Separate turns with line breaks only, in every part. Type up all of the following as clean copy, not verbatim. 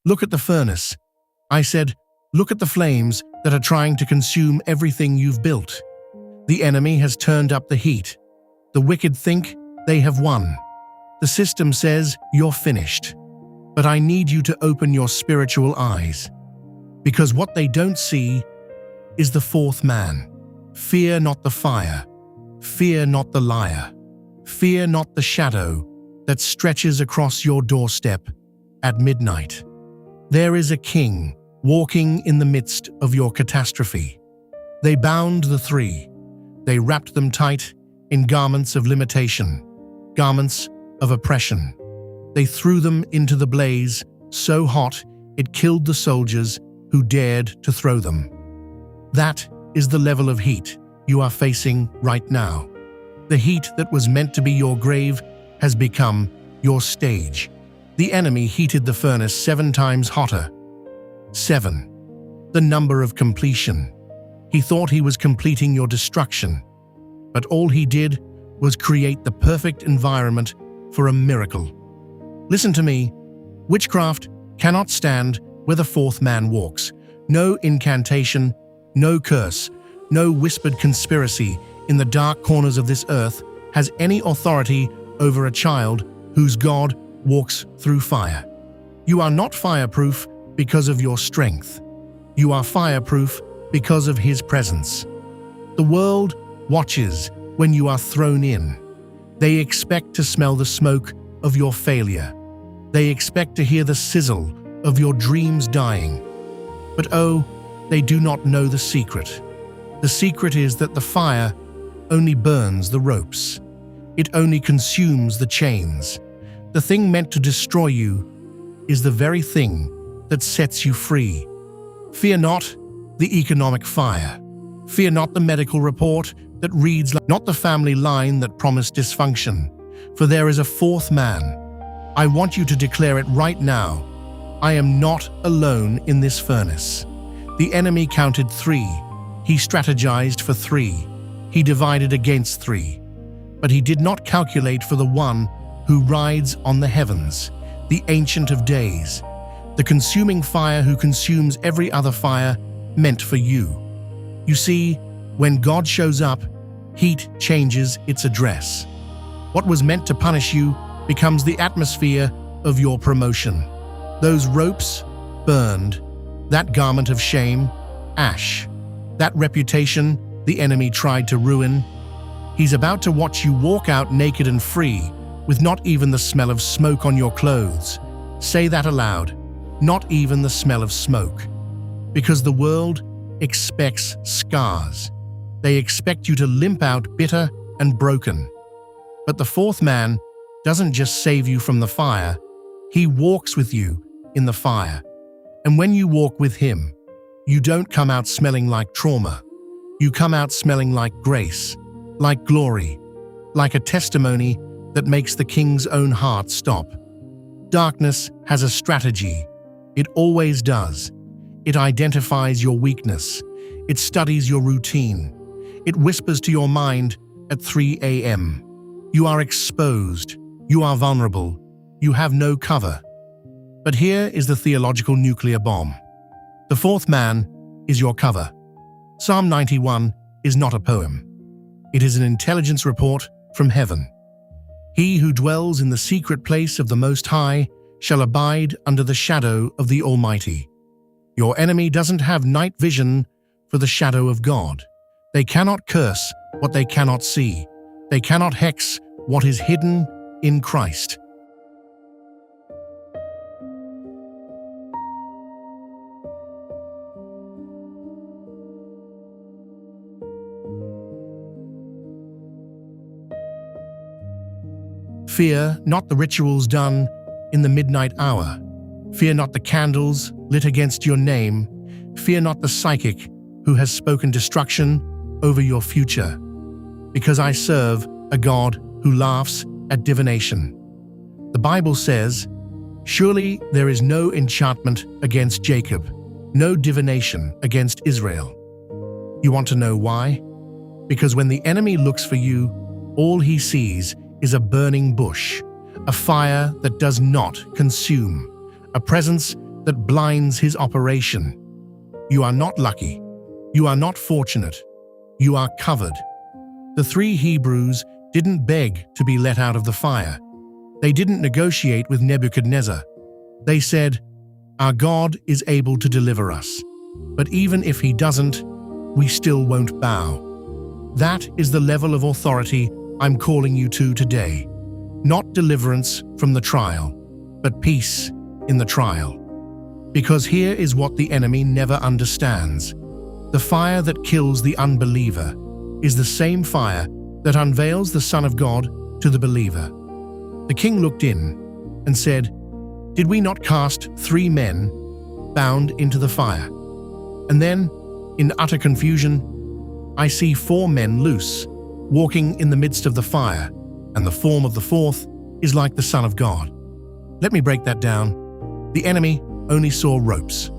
Look at the furnace. I said, look at the flames that are trying to consume everything you've built. The enemy has turned up the heat. The wicked think they have won. The system says you're finished. But I need you to open your spiritual eyes. Because what they don't see is the fourth man. Fear not the fire. Fear not the liar. Fear not the shadow that stretches across your doorstep at midnight. There is a king walking in the midst of your catastrophe. They bound the three. They wrapped them tight in garments of limitation, garments of oppression. They threw them into the blaze so hot it killed the soldiers who dared to throw them. That is the level of heat you are facing right now. The heat that was meant to be your grave has become your stage. The enemy heated the furnace 7 times hotter. 7. The number of completion. He thought he was completing your destruction, but all he did was create the perfect environment for a miracle. Listen to me. Witchcraft cannot stand where the fourth man walks. No incantation, no curse, no whispered conspiracy in the dark corners of this earth has any authority over a child whose God walks through fire. You are not fireproof because of your strength. You are fireproof because of His presence. The world watches when you are thrown in. They expect to smell the smoke of your failure. They expect to hear the sizzle of your dreams dying. But oh, they do not know the secret. The secret is that the fire only burns the ropes. It only consumes the chains. The thing meant to destroy you is the very thing that sets you free. Fear not the economic fire. Fear not the medical report that reads like not the family line that promised dysfunction. For there is a fourth man. I want you to declare it right now. I am not alone in this furnace. The enemy counted 3. He strategized for 3. He divided against 3. But he did not calculate for the one who rides on the heavens, the Ancient of Days, the consuming fire who consumes every other fire meant for you. You see, when God shows up, heat changes its address. What was meant to punish you becomes the atmosphere of your promotion. Those ropes burned, that garment of shame, ash, that reputation the enemy tried to ruin. He's about to watch you walk out naked and free, with not even the smell of smoke on your clothes. Say that aloud, not even the smell of smoke. Because the world expects scars. They expect you to limp out bitter and broken. But the fourth man doesn't just save you from the fire, he walks with you in the fire. And when you walk with him, you don't come out smelling like trauma. You come out smelling like grace, like glory, like a testimony that makes the king's own heart stop. Darkness has a strategy. It always does. It identifies your weakness. It studies your routine. It whispers to your mind at 3 a.m. You are exposed. You are vulnerable. You have no cover. But here is the theological nuclear bomb. The fourth man is your cover. Psalm 91 is not a poem. It is an intelligence report from heaven. He who dwells in the secret place of the Most High shall abide under the shadow of the Almighty. Your enemy doesn't have night vision for the shadow of God. They cannot curse what they cannot see. They cannot hex what is hidden in Christ. Fear not the rituals done in the midnight hour. Fear not the candles lit against your name. Fear not the psychic who has spoken destruction over your future. Because I serve a God who laughs at divination. The Bible says, surely there is no enchantment against Jacob, no divination against Israel. You want to know why? Because when the enemy looks for you, all he sees is a burning bush, a fire that does not consume, a presence that blinds his operation. You are not lucky. You are not fortunate. You are covered. The 3 Hebrews didn't beg to be let out of the fire. They didn't negotiate with Nebuchadnezzar. They said, "Our God is able to deliver us. But even if he doesn't, we still won't bow." That is the level of authority I'm calling you to today. Not deliverance from the trial, but peace in the trial. Because here is what the enemy never understands. The fire that kills the unbeliever is the same fire that unveils the Son of God to the believer. The king looked in and said, "Did we not cast 3 men bound into the fire?" And then, in utter confusion, I see 4 men loose, walking in the midst of the fire, and the form of the 4th is like the Son of God. Let me break that down. The enemy only saw ropes.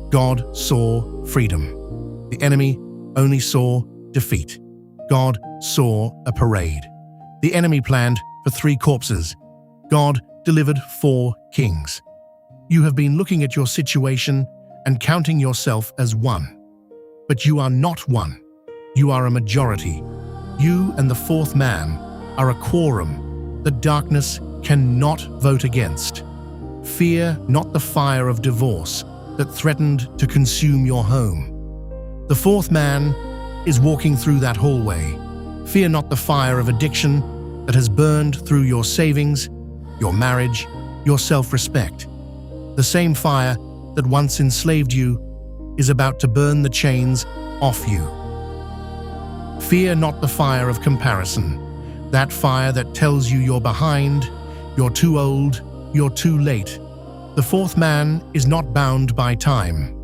God saw freedom. The enemy only saw defeat. God saw a parade. The enemy planned for 3 corpses. God delivered 4 kings. You have been looking at your situation and counting yourself as one. But you are not one. You are a majority. You and the 4th man are a quorum that darkness cannot vote against. Fear not the fire of divorce that threatened to consume your home. The 4th man is walking through that hallway. Fear not the fire of addiction that has burned through your savings, your marriage, your self-respect. The same fire that once enslaved you is about to burn the chains off you. Fear not the fire of comparison, that fire that tells you you're behind, you're too old, you're too late. The 4th man is not bound by time.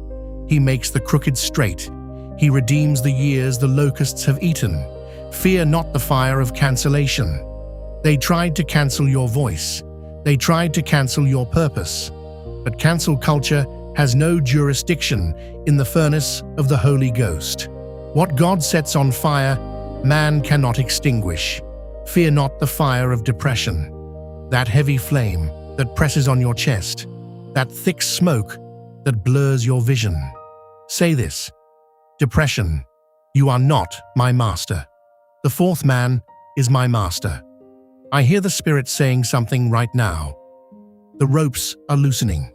He makes the crooked straight. He redeems the years the locusts have eaten. Fear not the fire of cancellation. They tried to cancel your voice. They tried to cancel your purpose. But cancel culture has no jurisdiction in the furnace of the Holy Ghost. What God sets on fire, man cannot extinguish. Fear not the fire of depression, that heavy flame that presses on your chest, that thick smoke that blurs your vision. Say this: depression, you are not my master. The 4th man is my master. I hear the Spirit saying something right now. The ropes are loosening.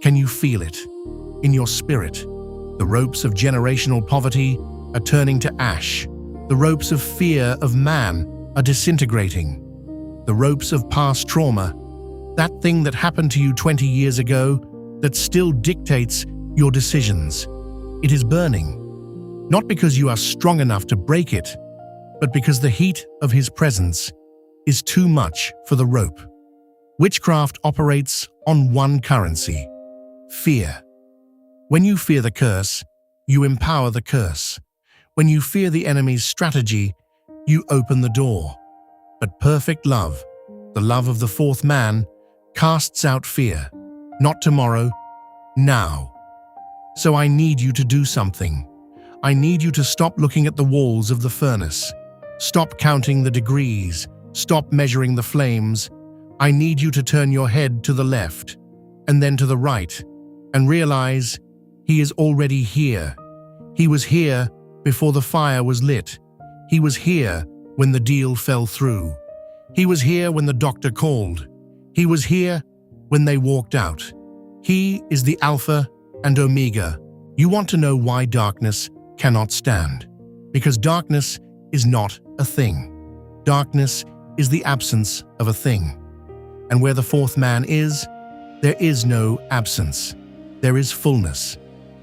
Can you feel it? In your spirit, the ropes of generational poverty are turning to ash. The ropes of fear of man are disintegrating. The ropes of past trauma, that thing that happened to you 20 years ago that still dictates your decisions. It is burning, not because you are strong enough to break it, but because the heat of His presence is too much for the rope. Witchcraft operates on one currency: fear. When you fear the curse, you empower the curse. When you fear the enemy's strategy, you open the door. But perfect love, the love of the 4th man, casts out fear. Not tomorrow, now. So I need you to do something. I need you to stop looking at the walls of the furnace. Stop counting the degrees. Stop measuring the flames. I need you to turn your head to the left and then to the right and realize He is already here. He was here before the fire was lit. He was here when the deal fell through. He was here when the doctor called. He was here when they walked out. He is the Alpha and Omega. You want to know why darkness cannot stand? Because darkness is not a thing. Darkness is the absence of a thing. And where the 4th man is, there is no absence. There is fullness.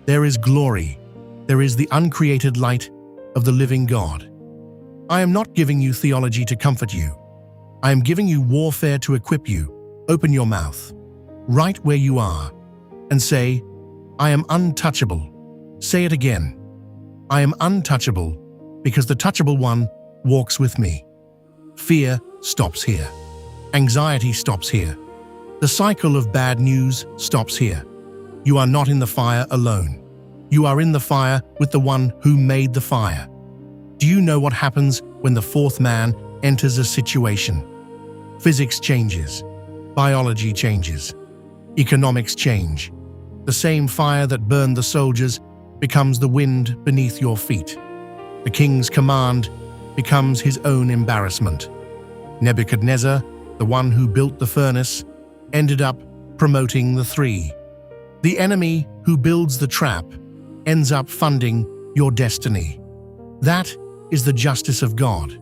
There is glory. There is the uncreated light of the living God. I am not giving you theology to comfort you. I am giving you warfare to equip you. Open your mouth, right where you are, and say, I am untouchable. Say it again. I am untouchable because the touchable one walks with me. Fear stops here. Anxiety stops here. The cycle of bad news stops here. You are not in the fire alone. You are in the fire with the one who made the fire. Do you know what happens when the 4th man enters a situation? Physics changes. Biology changes. Economics change. The same fire that burned the soldiers becomes the wind beneath your feet. The king's command becomes his own embarrassment. Nebuchadnezzar, the one who built the furnace, ended up promoting the three. The enemy who builds the trap ends up funding your destiny. That is the justice of God.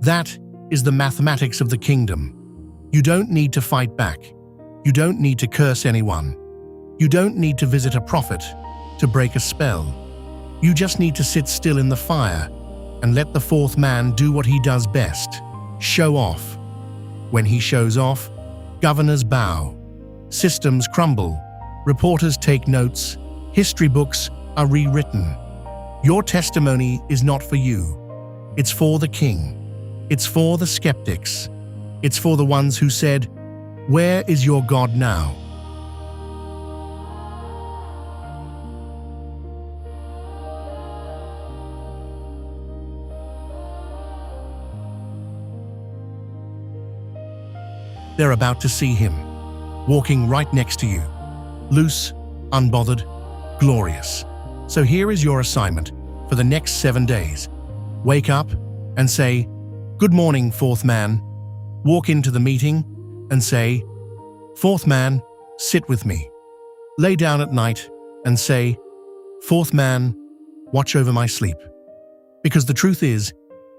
That is the mathematics of the kingdom. You don't need to fight back. You don't need to curse anyone. You don't need to visit a prophet to break a spell. You just need to sit still in the fire and let the fourth man do what he does best: show off. When he shows off, governors bow, systems crumble, reporters take notes, history books are rewritten. Your testimony is not for you. It's for the king. It's for the skeptics. It's for the ones who said, "Where is your God now?" They're about to see him, walking right next to you, loose, unbothered, glorious. So here is your assignment for the next 7 days. Wake up and say, "Good morning, fourth man." Walk into the meeting and say, "Fourth man, sit with me." Lay down at night and say, "Fourth man, watch over my sleep." Because the truth is,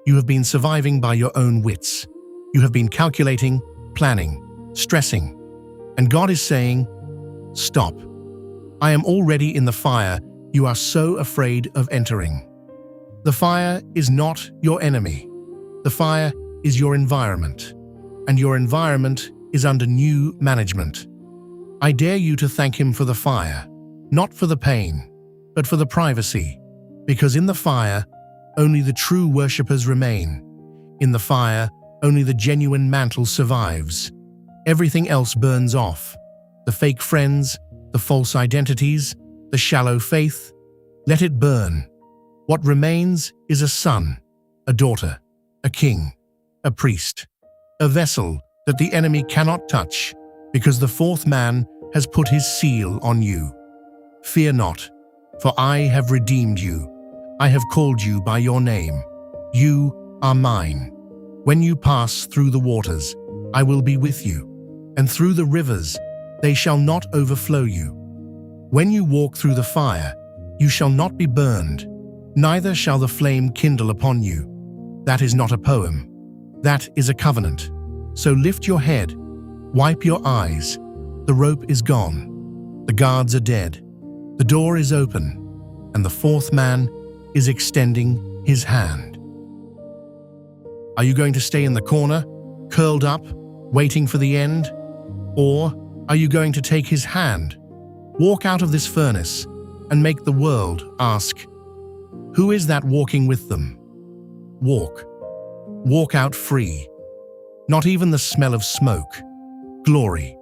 you have been surviving by your own wits. You have been calculating, planning, stressing. And God is saying, "Stop. I am already in the fire you are so afraid of entering." The fire is not your enemy. The fire is your environment. And your environment is under new management. I dare you to thank him for the fire, not for the pain, but for the privacy. Because in the fire, only the true worshippers remain. In the fire, only the genuine mantle survives. Everything else burns off. The fake friends, the false identities, the shallow faith. Let it burn. What remains is a son, a daughter, a king, a priest, a vessel that the enemy cannot touch, because the fourth man has put his seal on you. Fear not, for I have redeemed you. I have called you by your name. You are mine. When you pass through the waters, I will be with you, and through the rivers, they shall not overflow you. When you walk through the fire, you shall not be burned, neither shall the flame kindle upon you. That is not a poem. That is a covenant. So lift your head, wipe your eyes. The rope is gone. The guards are dead. The door is open, and the fourth man is extending his hand. Are you going to stay in the corner, curled up, waiting for the end? Or are you going to take his hand, walk out of this furnace, and make the world ask, "Who is that walking with them?" Walk. Walk out free. Not even the smell of smoke. Glory.